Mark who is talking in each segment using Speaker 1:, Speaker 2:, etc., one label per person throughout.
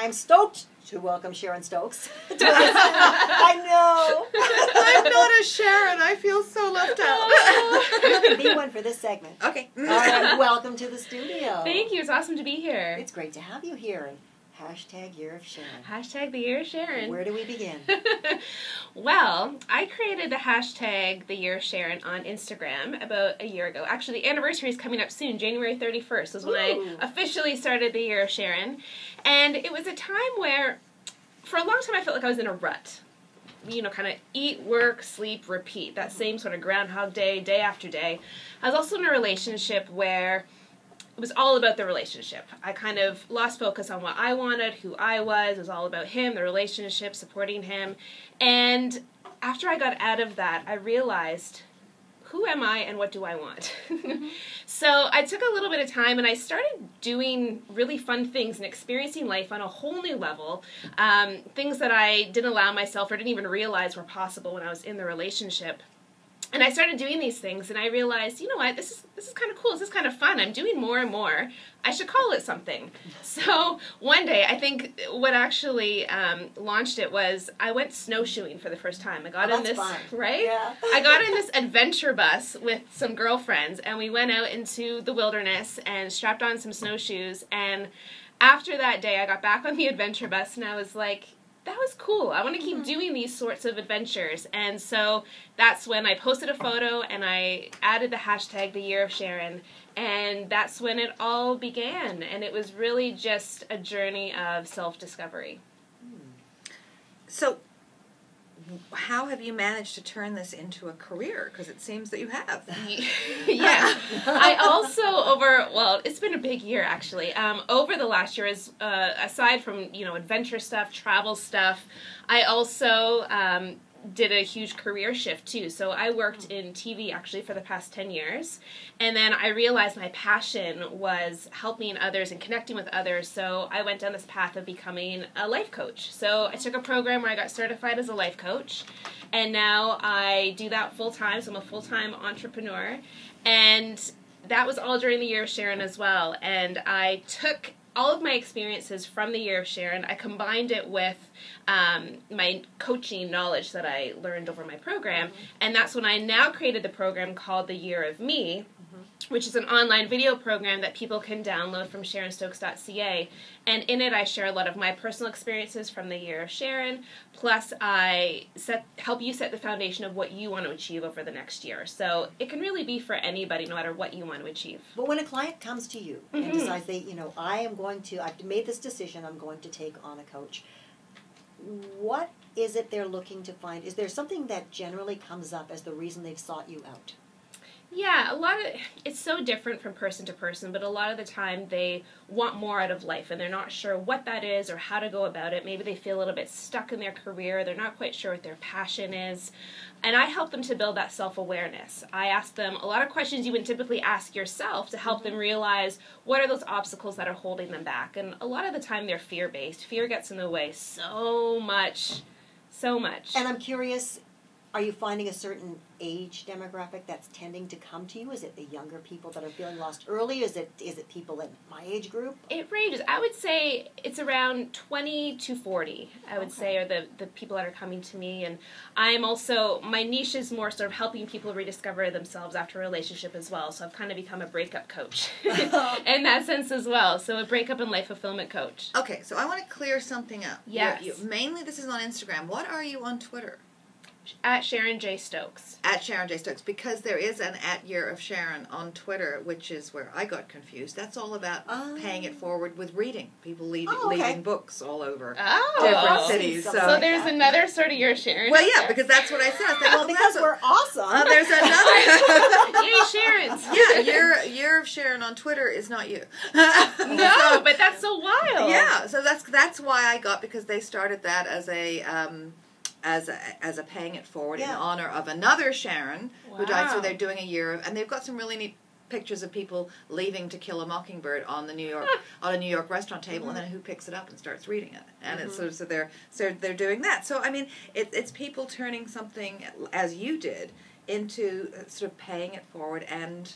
Speaker 1: I'm stoked to welcome Sharon Stokes. I know.
Speaker 2: I'm not a Sharon. I feel so left out.
Speaker 1: You're going to be one for this segment.
Speaker 2: Okay.
Speaker 1: All right, welcome to the studio.
Speaker 3: Thank you. It's awesome to be here.
Speaker 1: It's great to have you here. And hashtag Year of Sharon.
Speaker 3: Hashtag the Year of Sharon.
Speaker 1: Where do we begin?
Speaker 3: Well, I created the hashtag the Year of Sharon on Instagram about a year ago. Actually, the anniversary is coming up soon. January 31st is when I officially started the Year of Sharon. And it was a time where, for a long time, I felt like I was in a rut. You know, kind of eat, work, sleep, repeat. That same sort of Groundhog Day, day after day. I was also in a relationship where it was all about the relationship. I kind of lost focus on what I wanted, who I was. It was all about him, the relationship, supporting him. And after I got out of that, I realized, who am I and what do I want? So I took a little bit of time and I started doing really fun things and experiencing life on a whole new level. Things that I didn't allow myself or didn't even realize were possible when I was in the relationship. And I started doing these things, and I realized, you know what, this is kind of cool, this is kind of fun, I'm doing more and more, I should call it something. So one day, I think what actually launched it was, I went snowshoeing for the first time. I got in this,
Speaker 1: fun.
Speaker 3: Right?
Speaker 1: Yeah.
Speaker 3: I got in this adventure bus with some girlfriends, and we went out into the wilderness and strapped on some snowshoes, and after that day, I got back on the adventure bus, and I was like, that was cool. I want to keep doing these sorts of adventures. And so that's when I posted a photo and I added the hashtag the Year of Sharon. And that's when it all began. And it was really just a journey of self-discovery.
Speaker 2: So how have you managed to turn this into a career? Because it seems that you have.
Speaker 3: Yeah. I also, it's been a big year, actually. Over the last year, aside from, adventure stuff, travel stuff, I also did a huge career shift, too. So I worked in TV, actually, for the past 10 years. And then I realized my passion was helping others and connecting with others. So I went down this path of becoming a life coach. So I took a program where I got certified as a life coach. And now I do that full-time. So I'm a full-time entrepreneur. And that was all during the Year of Sharon as well. And I took all of my experiences from the Year of Sharon, I combined it with my coaching knowledge that I learned over my program, and that's when I now created the program called The Year of Me, which is an online video program that people can download from SharonStokes.ca, and in it I share a lot of my personal experiences from the Year of Sharon, plus I help you set the foundation of what you want to achieve over the next year. So it can really be for anybody, no matter what you want to achieve.
Speaker 1: But when a client comes to you and decides I've made this decision, I'm going to take on a coach, what is it they're looking to find? Is there something that generally comes up as the reason they've sought you out?
Speaker 3: Yeah, it's so different from person to person, but a lot of the time they want more out of life and they're not sure what that is or how to go about it. Maybe they feel a little bit stuck in their career, they're not quite sure what their passion is, and I help them to build that self-awareness. I ask them a lot of questions you would typically ask yourself to help them realize what are those obstacles that are holding them back, and a lot of the time they're fear-based. Fear gets in the way so much.
Speaker 1: And I'm curious, are you finding a certain age demographic that's tending to come to you? Is it the younger people that are feeling lost early? Is it people in my age group?
Speaker 3: It ranges. I would say it's around 20 to 40, I would say, are the people that are coming to me. And I'm also, my niche is more sort of helping people rediscover themselves after a relationship as well. So I've kind of become a breakup coach in that sense as well. So a breakup and life fulfillment coach.
Speaker 2: Okay, so I want to clear something up.
Speaker 3: Yes.
Speaker 2: Mainly this is on Instagram. What are you on Twitter?
Speaker 3: At Sharon J. Stokes.
Speaker 2: At Sharon J. Stokes, because there is an @Year of Sharon on Twitter, which is where I got confused. That's all about paying it forward with reading. People leaving books all over different cities.
Speaker 3: So there's another sort of Year of Sharon.
Speaker 2: Well, yeah, because that's what I said. I said,
Speaker 1: because we're awesome.
Speaker 2: There's another.
Speaker 3: Yay, Sharons.
Speaker 2: Year of Sharon on Twitter is not you.
Speaker 3: No, but that's so wild.
Speaker 2: Yeah, so that's why I got, because they started that as a paying it forward in honor of another Sharon who died. So they're doing a year of, and they've got some really neat pictures of people leaving To Kill a Mockingbird on the New York on a New York restaurant table, and then who picks it up and starts reading it, and it's so they're doing that. So I mean, it's people turning something, as you did, into sort of paying it forward and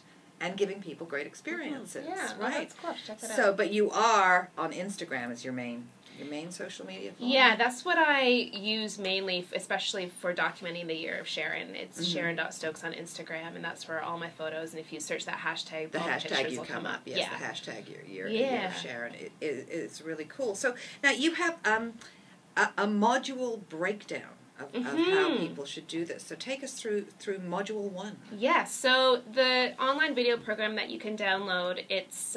Speaker 2: giving people great experiences.
Speaker 3: Yeah,
Speaker 2: right.
Speaker 3: That's cool. Check that out.
Speaker 2: But you are on Instagram as your main your main social media following?
Speaker 3: Yeah, that's what I use mainly, especially for documenting the year of Sharon. It's Sharon.Stokes on Instagram, and that's for all my photos. And if you search that hashtag,
Speaker 2: the
Speaker 3: all
Speaker 2: hashtag
Speaker 3: the pictures
Speaker 2: you
Speaker 3: will
Speaker 2: come up. Yes,
Speaker 3: yeah.
Speaker 2: the hashtag year of Sharon. It's really cool. So now you have a module breakdown of how people should do this. So take us through module 1.
Speaker 3: Yes, so the online video program that you can download, it's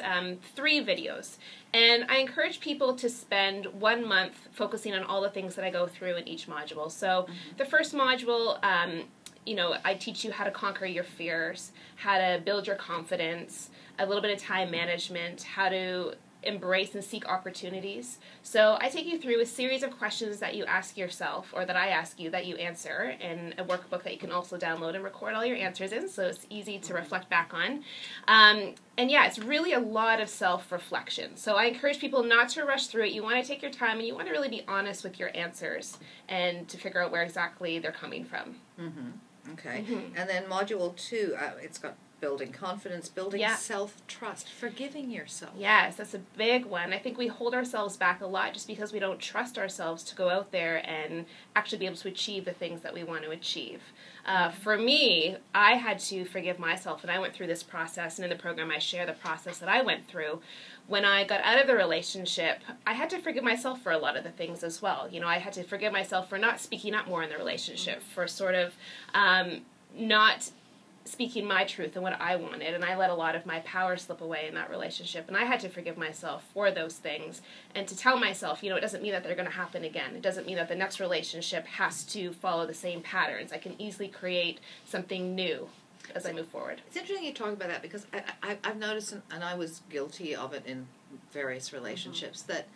Speaker 3: 3 videos. And I encourage people to spend 1 month focusing on all the things that I go through in each module. So the first module, I teach you how to conquer your fears, how to build your confidence, a little bit of time management, how to embrace and seek opportunities. So I take you through a series of questions that you ask yourself, or that I ask you, that you answer, in a workbook that you can also download and record all your answers in, so it's easy to reflect back on. And yeah, it's really a lot of self-reflection. So I encourage people not to rush through it. You want to take your time, and you want to really be honest with your answers and to figure out where exactly they're coming from.
Speaker 2: Okay. And then module 2, it's got building confidence, building self-trust, forgiving yourself.
Speaker 3: Yes, that's a big one. I think we hold ourselves back a lot just because we don't trust ourselves to go out there and actually be able to achieve the things that we want to achieve. For me, I had to forgive myself, and I went through this process, and in the program I share the process that I went through. When I got out of the relationship, I had to forgive myself for a lot of the things as well. I had to forgive myself for not speaking up more in the relationship, for sort of not speaking my truth and what I wanted, and I let a lot of my power slip away in that relationship, and I had to forgive myself for those things, and to tell myself, it doesn't mean that they're going to happen again. It doesn't mean that the next relationship has to follow the same patterns. I can easily create something new as I move forward.
Speaker 2: It's interesting you talk about that, because I've noticed, and I was guilty of it in various relationships, that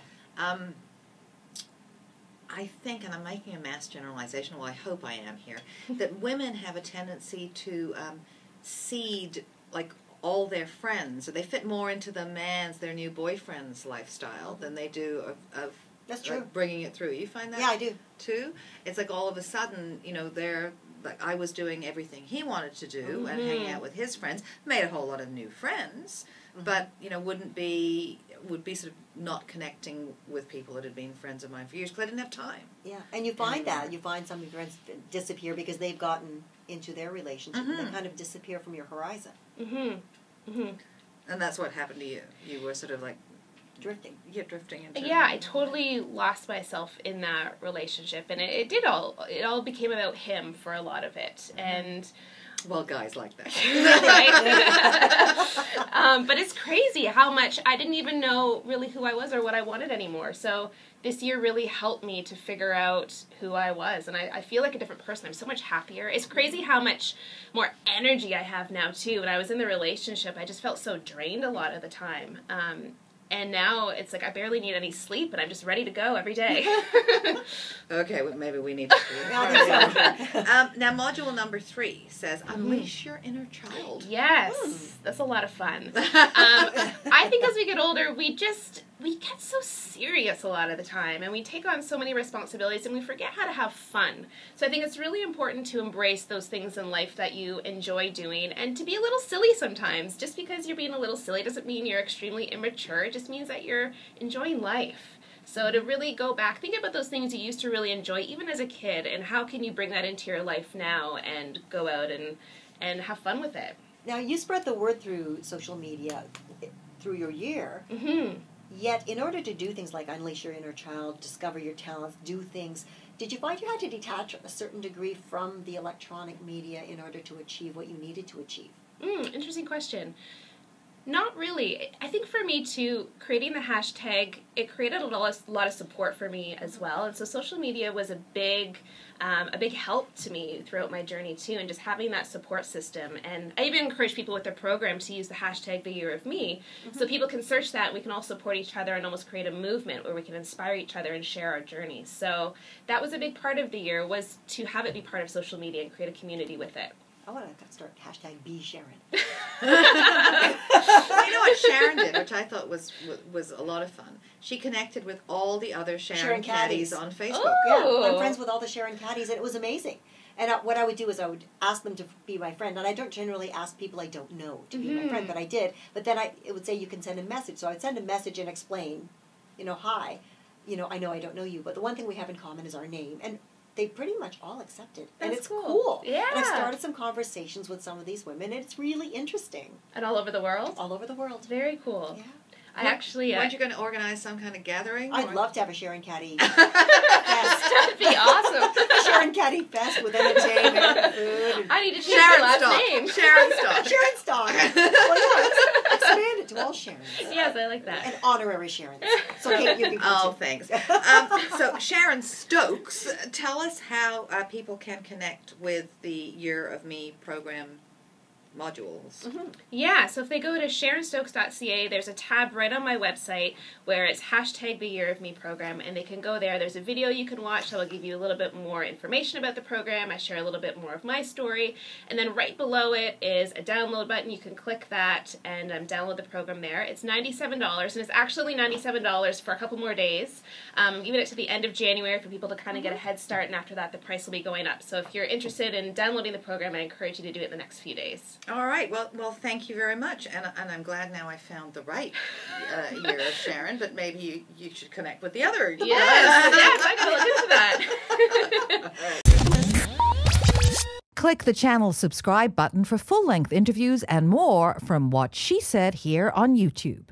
Speaker 2: I think, and I'm making a mass generalization, well, I hope I am here, that women have a tendency to seed, like, all their friends, or they fit more into their new boyfriend's lifestyle than they do of
Speaker 1: That's true.
Speaker 2: Like, bringing it through. You find that?
Speaker 1: Yeah, I do.
Speaker 2: Too? It's like all of a sudden, they're, like, I was doing everything he wanted to do and hanging out with his friends, made a whole lot of new friends, but, would be sort of not connecting with people that had been friends of mine for years because I didn't have time.
Speaker 1: Yeah, and you find that. You find some of your friends disappear because they've gotten into their relationship and they kind of disappear from your horizon.
Speaker 2: And that's what happened to you. You were sort of like
Speaker 1: drifting.
Speaker 2: Yeah, drifting into
Speaker 3: I totally lost myself in that relationship, and it all became about him for a lot of it. And
Speaker 2: well, guys like that.
Speaker 3: Right? But it's crazy how much I didn't even know really who I was or what I wanted anymore. So this year really helped me to figure out who I was, and I feel like a different person. I'm so much happier. It's crazy how much more energy I have now, too. When I was in the relationship, I just felt so drained a lot of the time. And now it's like I barely need any sleep, and I'm just ready to go every day.
Speaker 2: Okay, well, maybe we need to now, module number 3 says, unleash your inner child.
Speaker 3: Yes, that's a lot of fun. I think as we get older, we get so serious a lot of the time, and we take on so many responsibilities, and we forget how to have fun. So I think it's really important to embrace those things in life that you enjoy doing, and to be a little silly sometimes. Just because you're being a little silly doesn't mean you're extremely immature. It just means that you're enjoying life. So to really go back, think about those things you used to really enjoy, even as a kid, and how can you bring that into your life now and go out and have fun with it.
Speaker 1: Now, you spread the word through social media through your year. Yet, in order to do things like unleash your inner child, discover your talents, do things, did you find you had to detach a certain degree from the electronic media in order to achieve what you needed to achieve?
Speaker 3: Interesting question. Not really. I think for me, too, creating the hashtag, it created a lot of support for me as well. And so social media was a big help to me throughout my journey, too, and just having that support system. And I even encourage people with their program to use the hashtag The Year of Me, so people can search that, and we can all support each other and almost create a movement where we can inspire each other and share our journeys. So that was a big part of the year, was to have it be part of social media and create a community with it.
Speaker 1: I want to start hashtag Be Sharon.
Speaker 2: You know what Sharon did, which I thought was a lot of fun? She connected with all the other Sharon caddies on Facebook.
Speaker 1: Yeah, I'm friends with all the Sharon caddies, and it was amazing. And what I would do is I would ask them to be my friend, and I don't generally ask people I don't know to be my friend, but I did. But then it would say you can send a message, so I'd send a message and explain, hi. I know I don't know you, but the one thing we have in common is our name. And they pretty much all accept it. And
Speaker 3: That's
Speaker 1: it's
Speaker 3: cool.
Speaker 1: cool.
Speaker 3: Yeah.
Speaker 1: And I've started some conversations with some of these women, and it's really interesting.
Speaker 3: And all over the world?
Speaker 1: All over the world.
Speaker 3: Very cool.
Speaker 1: Yeah.
Speaker 3: Aren't
Speaker 2: you going to organize some kind of gathering?
Speaker 1: I'd love to have a Sharon Caddy fest.
Speaker 3: That'd be awesome.
Speaker 1: Sharon Caddy fest with entertainment and food.
Speaker 3: I need to change my last name.
Speaker 2: Sharon Stokes.
Speaker 1: Sharon Stokes. Well, yeah, let's expand it to all Sharons.
Speaker 3: Yes, I like that.
Speaker 1: And honorary Sharons. So Kate, you can
Speaker 2: Oh, thanks. So Sharon Stokes, tell us how people can connect with the Year of Me program modules.
Speaker 1: Mm-hmm.
Speaker 3: Yeah, so if they go to sharonstokes.ca, there's a tab right on my website where it's hashtag the Year of Me program, and they can go there. There's a video you can watch that will give you a little bit more information about the program. I share a little bit more of my story, and then right below it is a download button. You can click that and download the program there. It's $97, and it's actually $97 for a couple more days. Giving it to the end of January for people to kind of get a head start, and after that the price will be going up. So if you're interested in downloading the program, I encourage you to do it in the next few days.
Speaker 2: All right. Well, thank you very much, and I'm glad now I found the right year of Sharon. But maybe you should connect with the other.
Speaker 3: Yes, I gotta look into that.
Speaker 4: Click the channel subscribe button for full-length interviews and more from What She Said here on YouTube.